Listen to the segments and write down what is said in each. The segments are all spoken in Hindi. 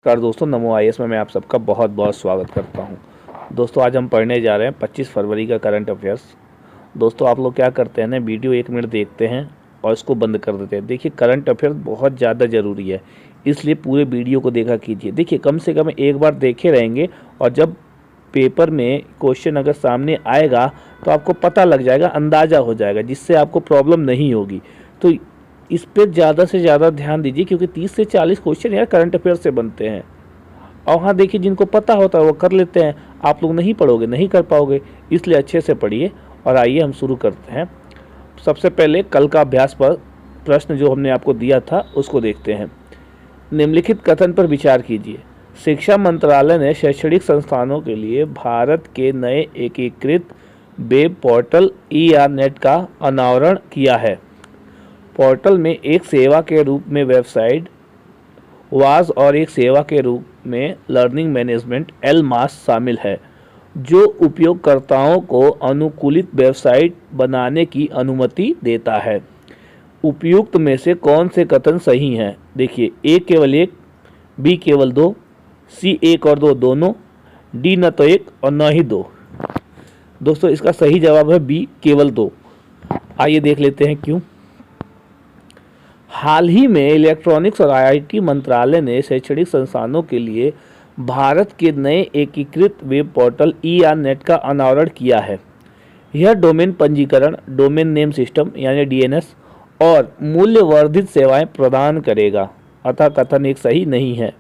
नमस्कार दोस्तों, नमो आईएएस में मैं आप सबका बहुत बहुत स्वागत करता हूं। दोस्तों आज हम पढ़ने जा रहे हैं 25 फरवरी का करंट अफेयर्स। दोस्तों आप लोग क्या करते हैं ना, वीडियो 1 मिनट देखते हैं और इसको बंद कर देते हैं। देखिए करंट अफेयर्स बहुत ज़्यादा ज़रूरी है, इसलिए पूरे वीडियो को देखा कीजिए। देखिए कम से कम एक बार देखे रहेंगे और जब पेपर में क्वेश्चन अगर सामने आएगा तो आपको पता लग जाएगा, अंदाज़ा हो जाएगा, जिससे आपको प्रॉब्लम नहीं होगी। तो इस पर ज़्यादा से ज़्यादा ध्यान दीजिए, क्योंकि 30 से 40 क्वेश्चन यार करंट अफेयर से बनते हैं। और हाँ देखिए, जिनको पता होता है वो कर लेते हैं, आप लोग नहीं पढ़ोगे नहीं कर पाओगे, इसलिए अच्छे से पढ़िए। और आइए हम शुरू करते हैं। सबसे पहले कल का अभ्यास पर प्रश्न जो हमने आपको दिया था उसको देखते हैं। निम्नलिखित कथन पर विचार कीजिए। शिक्षा मंत्रालय ने शैक्षणिक संस्थानों के लिए भारत के नए एकीकृत वेब पोर्टल ई-नेट का अनावरण किया है। पोर्टल में एक सेवा के रूप में वेबसाइट वाज और एक सेवा के रूप में लर्निंग मैनेजमेंट एलमास शामिल है, जो उपयोगकर्ताओं को अनुकूलित वेबसाइट बनाने की अनुमति देता है। उपयुक्त में से कौन से कथन सही हैं? देखिए, ए केवल एक, बी केवल दो, सी एक और दो दोनों, डी न तो एक और न ही दो। दोस्तों इसका सही जवाब है बी केवल दो। आइए देख लेते हैं क्यों। हाल ही में इलेक्ट्रॉनिक्स और आईटी मंत्रालय ने शैक्षणिक संस्थानों के लिए भारत के नए एकीकृत वेब पोर्टल ई-नेट का अनावरण किया है। यह डोमेन पंजीकरण, डोमेन नेम सिस्टम यानी डीएनएस और मूल्य वर्धित सेवाएं प्रदान करेगा, अतः कथन एक सही नहीं है।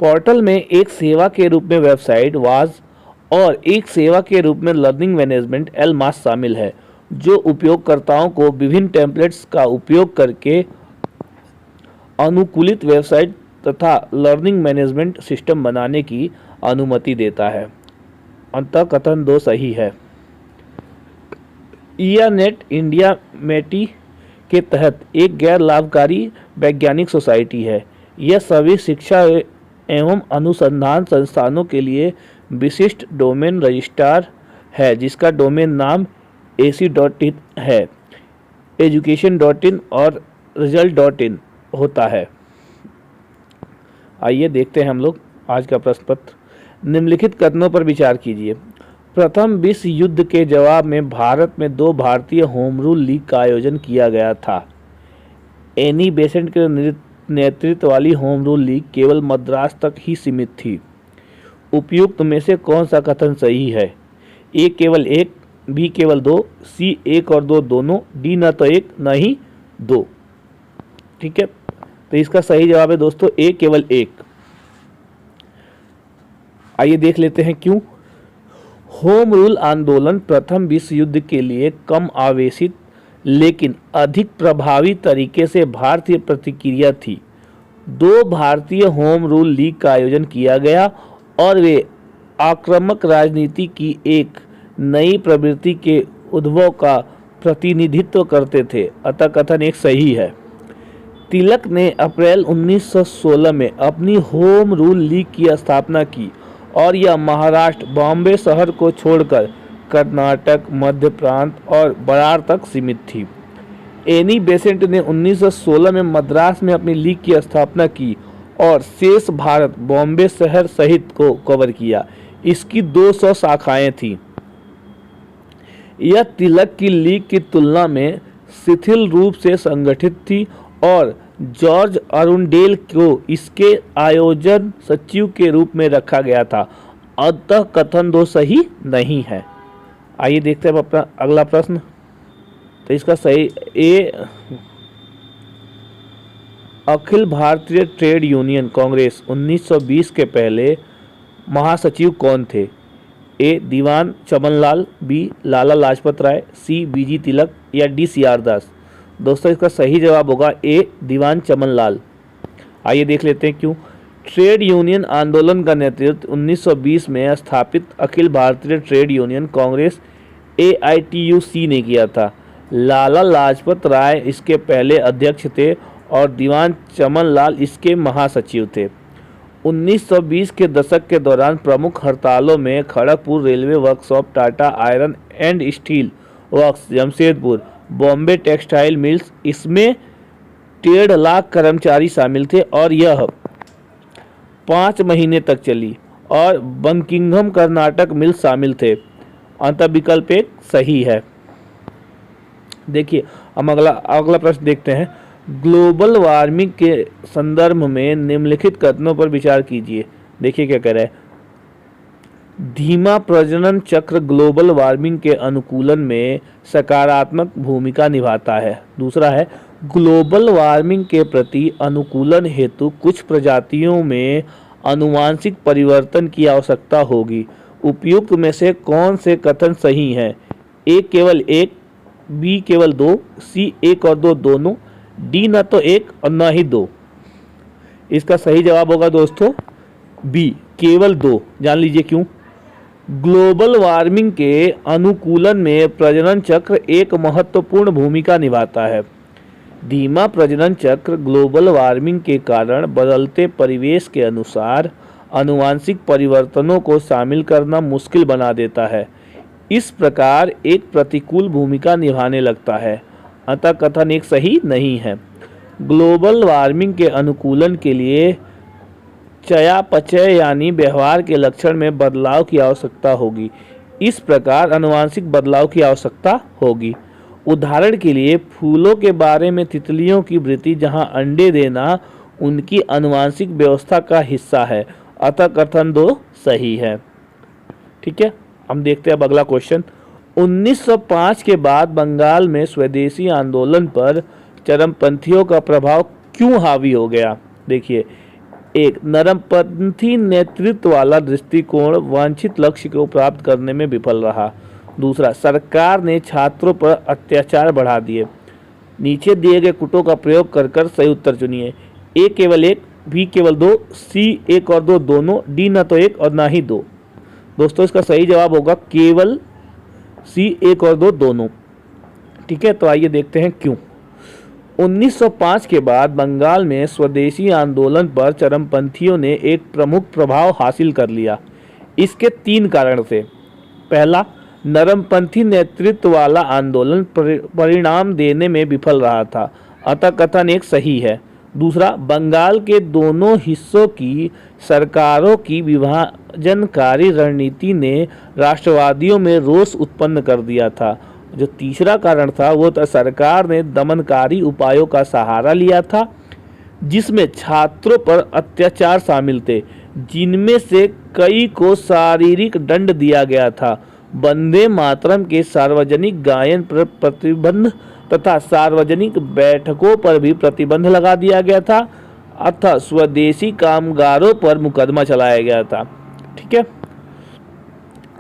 पोर्टल में एक सेवा के रूप में वेबसाइट वाज और एक सेवा के रूप में लर्निंग मैनेजमेंट एलमास शामिल है, जो उपयोगकर्ताओं को विभिन्न टेम्पलेट्स का उपयोग करके अनुकूलित वेबसाइट तथा लर्निंग मैनेजमेंट सिस्टम बनाने की अनुमति देता है, अतः कथन 2 सही है। ई-नेट इंडिया मेटी के तहत एक गैर लाभकारी वैज्ञानिक सोसाइटी है। यह सभी शिक्षा एवं अनुसंधान संस्थानों के लिए विशिष्ट डोमेन रजिस्ट्रार है, जिसका डोमेन नाम ac.in है, education.in और result.in होता है। आइए देखते हैं हम लोग आज का प्रश्न पत्र। निम्नलिखित कथनों पर विचार कीजिए। प्रथम विश्व युद्ध के जवाब में भारत में 2 भारतीय होम रूल लीग का आयोजन किया गया था। एनी बेसेंट के नेतृत्व वाली होम रूल लीग केवल मद्रास तक ही सीमित थी। उपयुक्त में से कौन सा कथन सही है? ए केवल एक, बी केवल दो, सी एक और दो दोनों, डी न तो एक न ही दो। ठीक है, तो इसका सही जवाब है दोस्तों ए केवल एक। आइए देख लेते हैं क्यों। होम रूल आंदोलन प्रथम विश्व युद्ध के लिए कम आवेशित लेकिन अधिक प्रभावी तरीके से भारतीय प्रतिक्रिया थी। 2 भारतीय होम रूल लीग का आयोजन किया गया और वे आक्रामक राजनीति की एक नई प्रवृत्ति के उद्भव का प्रतिनिधित्व करते थे, अतः कथन एक सही है। तिलक ने अप्रैल 1916 में अपनी होम रूल लीग की स्थापना की और यह महाराष्ट्र, बॉम्बे शहर को छोड़कर कर्नाटक, मध्य प्रांत और बरार तक सीमित थी। एनी बेसेंट ने 1916 में मद्रास में अपनी लीग की स्थापना की और शेष भारत, बॉम्बे शहर सहित को कवर किया। इसकी 200 शाखाएं थीं। यह तिलक की लीग की तुलना में शिथिल रूप से संगठित थी और जॉर्ज अरुंडेल को इसके आयोजन सचिव के रूप में रखा गया था, अतः कथन 2 सही नहीं है। आइए देखते हैं अपना अगला प्रश्न। तो इसका सही ए। अखिल भारतीय ट्रेड यूनियन कांग्रेस 1920 के पहले महासचिव कौन थे? ए दीवान चमनलाल, बी लाला लाजपत राय, सी बीजी तिलक या डी सीआर दास। दोस्तों इसका सही जवाब होगा ए दीवान चमनलाल। आइए देख लेते हैं क्यों। ट्रेड यूनियन आंदोलन का नेतृत्व 1920 में स्थापित Akhil Bharatiya trade union Congress AITUC ने किया था। लाला लाजपत राय इसके पहले अध्यक्ष थे और दीवान चमनलाल इसके महासचिव थे। 1920 के दशक के दौरान प्रमुख हड़तालों में Kharagpur railway workshop, Tata iron and steel works Jamshedpur, Bombay textile mills, इसमें 1.5 लाख कर्मचारी शामिल थे और यह 5 महीने तक चली और बंकिंघम कर्नाटक मिल शामिल थे। अंतः विकल्प एक सही है। देखिए हम अगला प्रश्न देखते हैं। ग्लोबल वार्मिंग के संदर्भ में निम्नलिखित कथनों पर विचार कीजिए। देखिए क्या कह रहा है। धीमा प्रजनन चक्र ग्लोबल वार्मिंग के अनुकूलन में सकारात्मक भूमिका निभाता है। दूसरा है, ग्लोबल वार्मिंग के प्रति अनुकूलन हेतु कुछ प्रजातियों में आनुवंशिक परिवर्तन की आवश्यकता होगी। उपयुक्त में से कौन से कथन सही हैं? ए केवल एक, बी केवल दो, सी एक और दो दोनों, डी न तो एक और न ही दो। इसका सही जवाब होगा दोस्तों बी केवल दो। जान लीजिए क्यों। ग्लोबल वार्मिंग के अनुकूलन में प्रजनन चक्र एक महत्वपूर्ण भूमिका निभाता है। धीमा प्रजनन चक्र ग्लोबल वार्मिंग के कारण बदलते परिवेश के अनुसार आनुवंशिक परिवर्तनों को शामिल करना मुश्किल बना देता है। इस प्रकार एक प्रतिकूल भूमिका निभाने लगता है। अतः कथन एक सही नहीं है। ग्लोबल वार्मिंग के अनुकूलन के लिए चयापचय यानी व्यवहार के लक्षण में बदलाव की आवश्यकता होगी। इस प्रकार आनुवंशिक बदलाव की आवश्यकता होगी। उदाहरण के लिए फूलों के बारे में तितलियों की वृत्ति जहां अंडे देना उनकी आनुवंशिक व्यवस्था का हिस्सा है। अतः कथन दो सही है। ठीक है, हम देखते हैं अब अगला क्वेश्चन। 1905 के बाद बंगाल में स्वदेशी आंदोलन पर चरमपंथियों का प्रभाव क्यों हावी हो गया? देखिए, एक, नरमपंथी नेतृत्व वाला दृष्टिकोण वांछित लक्ष्य को प्राप्त करने में विफल रहा। दूसरा, सरकार ने छात्रों पर अत्याचार बढ़ा दिए। नीचे दिए गए कुटों का प्रयोग कर सही उत्तर चुनिए। ए केवल एक, बी केवल दो, सी एक और दो दोनों, डी न तो एक और ना ही दो। दोस्तों इसका सही जवाब होगा केवल सी एक और दो दोनों। ठीक है, तो आइए देखते हैं क्यों। 1905 के बाद बंगाल में स्वदेशी आंदोलन पर चरमपंथियों ने एक प्रमुख प्रभाव हासिल कर लिया। इसके 3 कारण थे। पहला, नरमपंथी नेतृत्व वाला आंदोलन परिणाम देने में विफल रहा था। अतः कथन एक सही है। दूसरा, बंगाल के दोनों हिस्सों की सरकारों की विभाजनकारी रणनीति ने राष्ट्रवादियों में रोष उत्पन्न कर दिया था। जो तीसरा कारण था वो था सरकार ने दमनकारी उपायों का सहारा लिया था, जिसमें छात्रों पर अत्याचार शामिल थे, जिनमें से कई को शारीरिक दंड दिया गया था। वंदे मातरम के सार्वजनिक गायन पर प्रतिबंध तथा सार्वजनिक बैठकों पर भी प्रतिबंध लगा दिया गया था। अतः स्वदेशी कामगारों पर मुकदमा चलाया गया था। ठीक है,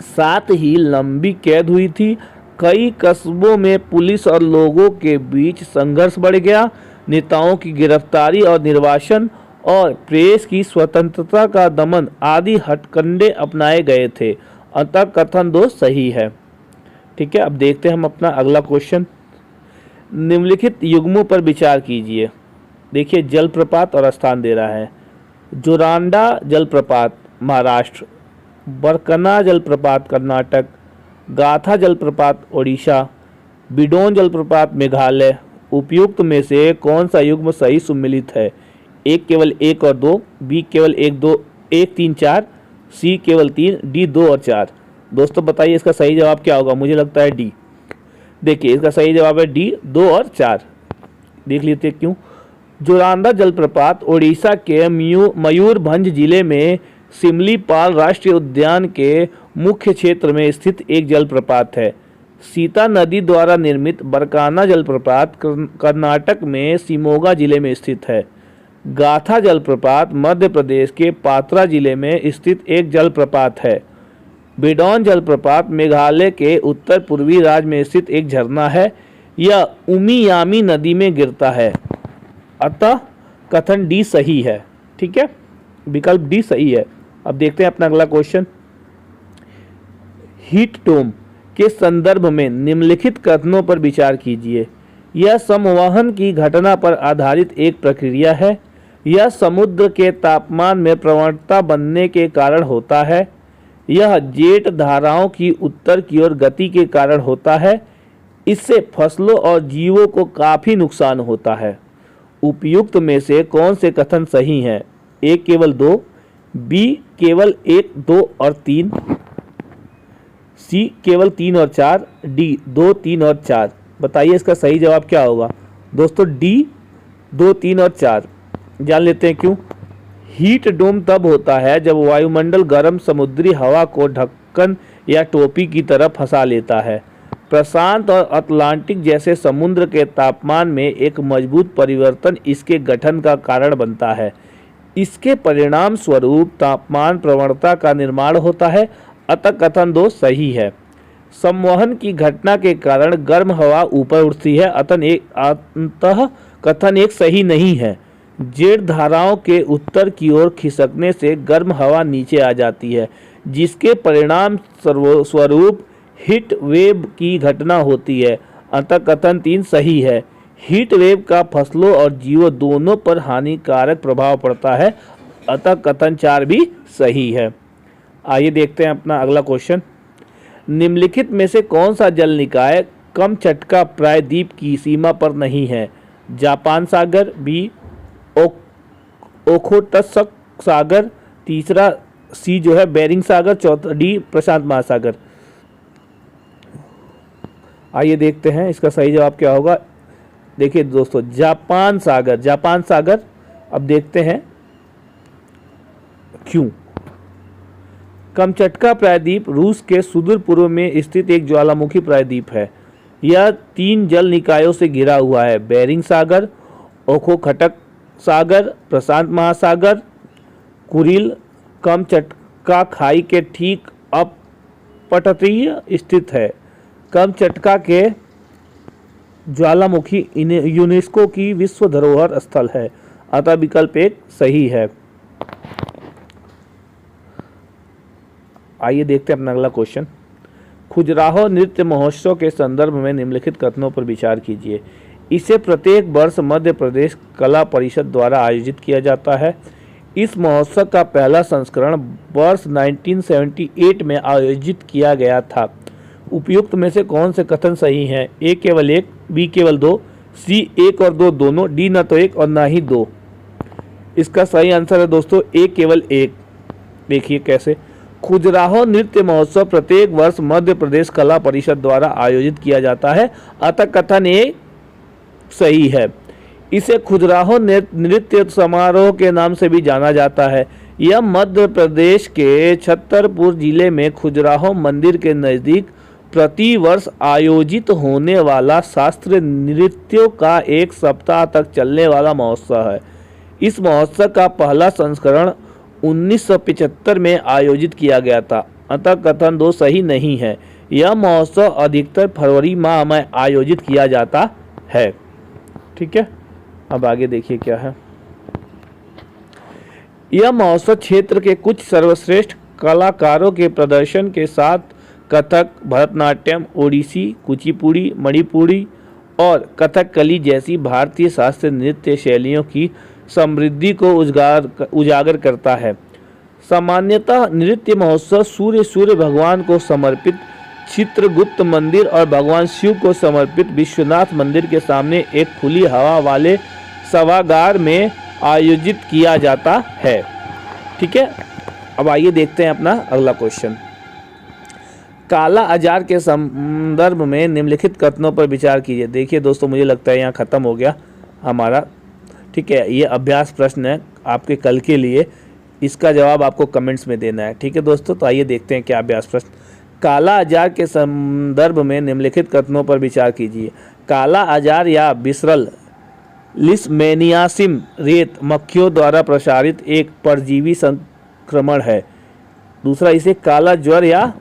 साथ ही लंबी कैद हुई थी। कई कस्बों में पुलिस और लोगों के बीच संघर्ष बढ़ गया। नेताओं की गिरफ्तारी और निर्वासन और प्रेस की स्वतंत्रता का दमन आदि हथकंडे अपनाए गए थे। अतः कथन दो सही है। ठीक है, अब देखते हैं हम अपना अगला क्वेश्चन। निम्नलिखित युग्मों पर विचार कीजिए। देखिए, जलप्रपात और स्थान दे रहा है। जोरांडा जलप्रपात महाराष्ट्र, बरकना जलप्रपात कर्नाटक, गाथा जलप्रपात ओडिशा, बिडोन जलप्रपात मेघालय। उपयुक्त में से कौन सा युग्म सही सुमेलित है? एक केवल एक और दो, बी केवल एक दो एक तीन चार, सी केवल 3, डी 2 और 4। दोस्तों बताइए इसका सही जवाब क्या होगा? मुझे लगता है डी। देखिए इसका सही जवाब है डी 2 और 4। देख लेते हैं क्यों। जोरांडा जलप्रपात ओडिशा के मयूरभंज जिले में सिमलीपाल राष्ट्रीय उद्यान के मुख्य क्षेत्र में स्थित एक जलप्रपात है। सीता नदी द्वारा निर्मित बरकाना जलप्रपात कर्नाटक में शिमोगा जिले में स्थित है। गाथा जलप्रपात मध्य प्रदेश के पात्रा जिले में स्थित एक जलप्रपात है। बिडौन जलप्रपात मेघालय के उत्तर पूर्वी राज्य में स्थित एक झरना है। यह उमियामी नदी में गिरता है। अतः कथन डी सही है। ठीक है, विकल्प डी सही है। अब देखते हैं अपना अगला क्वेश्चन। हीट डोम के संदर्भ में निम्नलिखित कथनों पर विचार कीजिए। यह संवहन की घटना पर आधारित एक प्रक्रिया है। यह समुद्र के तापमान में प्रवणता बनने के कारण होता है। यह जेट धाराओं की उत्तर की ओर गति के कारण होता है। इससे फसलों और जीवों को काफ़ी नुकसान होता है। उपयुक्त में से कौन से कथन सही हैं? ए केवल 2, बी केवल 1, 2 और 3, सी केवल 3 और 4, डी 2, 3 और 4। बताइए इसका सही जवाब क्या होगा दोस्तों? डी 2, 3 और 4। जान लेते हैं क्यों। हीट डोम तब होता है जब वायुमंडल गर्म समुद्री हवा को ढक्कन या टोपी की तरह फंसा लेता है। प्रशांत और अटलांटिक जैसे समुद्र के तापमान में एक मजबूत परिवर्तन इसके गठन का कारण बनता है। इसके परिणाम स्वरूप तापमान प्रवणता का निर्माण होता है। अतः कथन 2 सही है। संवहन की घटना के कारण गर्म हवा ऊपर उठती है। अतः कथन 1 सही नहीं है। जेट धाराओं के उत्तर की ओर खिसकने से गर्म हवा नीचे आ जाती है, जिसके परिणाम स्वरूप हीट वेव की घटना होती है। अतः कथन 3 सही है। हीट वेव का फसलों और जीवों दोनों पर हानिकारक प्रभाव पड़ता है। अतः कथन 4 भी सही है। आइए देखते हैं अपना अगला क्वेश्चन। निम्नलिखित में से कौन सा जल निकाय कमचटका प्रायद्वीप की सीमा पर नहीं है? जापान सागर, बी ओखोटस्क सागर, तीसरा सी जो है बेरिंग सागर, चौथा डी प्रशांत महासागर। आइए देखते हैं इसका सही जवाब क्या होगा। देखिए दोस्तों, जापान सागर। अब देखते हैं क्यों। कमचटका प्रायद्वीप रूस के सुदूर पूर्व में स्थित एक ज्वालामुखी प्रायद्वीप है। यह 3 जल निकायों से घिरा हुआ है: बेरिंग सागर, ओखोटस्क सागर, प्रशांत महासागर। कुरिल कमचटका खाई के ठीक अपतटीय स्थित है। कमचटका के ज्वालामुखी यूनेस्को की विश्व धरोहर स्थल है। अतः विकल्प 1 सही है। आइए देखते हैं अपना अगला क्वेश्चन। खजुराहो नृत्य महोत्सव के संदर्भ में निम्नलिखित कथनों पर विचार कीजिए। इसे प्रत्येक वर्ष मध्य प्रदेश कला परिषद द्वारा आयोजित किया जाता है। इस महोत्सव का पहला संस्करण वर्ष 1978 में आयोजित किया गया था। उपयुक्त में से कौन से कथन सही हैं? ए केवल 1, बी केवल 2, सी 1 और 2 दोनों, डी न तो 1 और न ही 2। इसका सही आंसर है दोस्तों ए केवल 1। देखिए कैसे। खजुराहो नृत्य महोत्सव प्रत्येक वर्ष मध्य प्रदेश कला परिषद द्वारा आयोजित किया जाता है। अतः कथन ए सही है। इसे खजुराहो नृत्य समारोह के नाम से भी जाना जाता है। यह मध्य प्रदेश के छतरपुर जिले में खजुराहो मंदिर के नज़दीक प्रति वर्ष आयोजित होने वाला शास्त्रीय नृत्यों का 1 सप्ताह तक चलने वाला महोत्सव है। इस महोत्सव का पहला संस्करण 1975 में आयोजित किया गया था। अतः कथन 2 सही नहीं है। यह महोत्सव अधिकतर फरवरी माह में आयोजित किया जाता है। ठीक है, अब आगे देखिए क्या है। यह महोत्सव क्षेत्र के कुछ सर्वश्रेष्ठ कलाकारों के प्रदर्शन के साथ कथक, भरतनाट्यम, ओडिसी, कुचिपुड़ी, मणिपुरी और कथकली जैसी भारतीय शास्त्रीय नृत्य शैलियों की समृद्धि को उजागर करता है। सामान्यतः नृत्य महोत्सव सूर्य भगवान को समर्पित चित्रगुप्त मंदिर और भगवान शिव को समर्पित विश्वनाथ मंदिर के सामने एक खुली हवा वाले सभागार में आयोजित किया जाता है। ठीक है, अब आइए देखते हैं अपना अगला क्वेश्चन। काला अजार के संदर्भ में निम्नलिखित कथनों पर विचार कीजिए। देखिए दोस्तों, मुझे लगता है यहाँ ख़त्म हो गया हमारा। ठीक है, ये अभ्यास प्रश्न है आपके कल के लिए। इसका जवाब आपको कमेंट्स में देना है। ठीक है दोस्तों, तो आइए देखते हैं क्या अभ्यास प्रश्न। काला अजार के संदर्भ में निम्नलिखित कथनों पर विचार कीजिए। काला अजार या विसरल लिस्मेनियासिम रेत मक्खियों द्वारा प्रसारित एक परजीवी संक्रमण है। दूसरा, इसे काला ज्वर या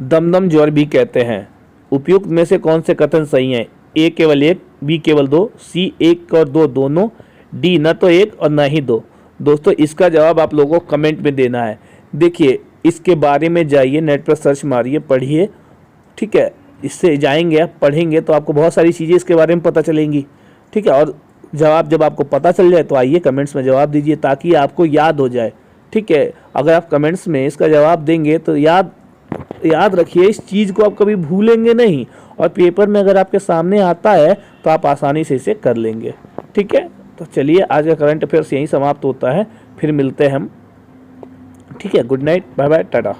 दमदम ज्वर भी कहते हैं। उपयुक्त में से कौन से कथन सही हैं? ए केवल 1, बी केवल 2, सी 1 और 2 दोनों, डी न तो 1 और न ही 2। दोस्तों, इसका जवाब आप लोगों को कमेंट में देना है। देखिए, इसके बारे में जाइए, नेट पर सर्च मारिए, पढ़िए। ठीक है, इससे जाएंगे आप, पढ़ेंगे तो आपको बहुत सारी चीज़ें इसके बारे में पता चलेंगी। ठीक है, और जवाब जब आपको पता चल जाए तो आइए कमेंट्स में जवाब दीजिए ताकि आपको याद हो जाए। ठीक है, अगर आप कमेंट्स में इसका जवाब देंगे तो याद रखिए, इस चीज़ को आप कभी भूलेंगे नहीं, और पेपर में अगर आपके सामने आता है तो आप आसानी से इसे कर लेंगे। ठीक है, तो चलिए आज का करंट अफेयर्स यहीं समाप्त होता है। फिर मिलते हैं हम। ठीक है, good night, bye bye, Tata.